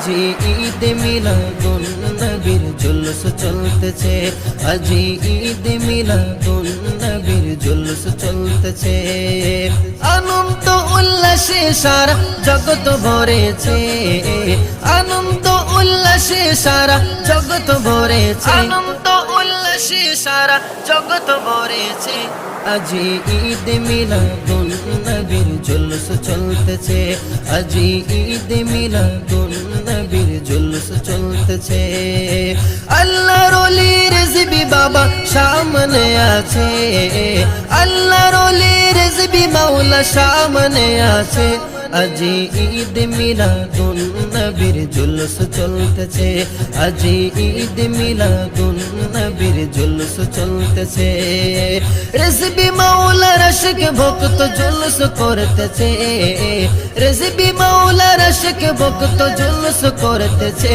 জি ঈদ মিলাদুন নবীর জুলুস চলতেছে, আজি ঈদ মিলাদুন নবীর জুলুস চলতেছে। আনন্দ উল্লাসে সারা জগৎ ভরেছে, আনন্দ উল্লাসে সারা জগৎ ভরেছে, আনন্দ উল্লাসে সারা জগৎ ভরেছে। আজি ঈদ মিলাদুন নবীর জুলুস চলতেছে, আজি ঈদ মিলাদুন নবীর জুলুস চলতেছে। আল্লাহর ওলি রিজভী বাবা সামনে আছে, আল্লাহর ওলি রিজভী মাওলা সামনে আছে। আজি ঈদ মিলাদুন নবীর জুলুস চলতেছে, আজি ঈদ মিলাদুন নবীর জুলুস চলতেছে। রিজভী মাওলার আশিক ভক্ত জুলুস করতেছে, রিজভী মাওলার আশিক ভক্ত জুলুস করতেছে।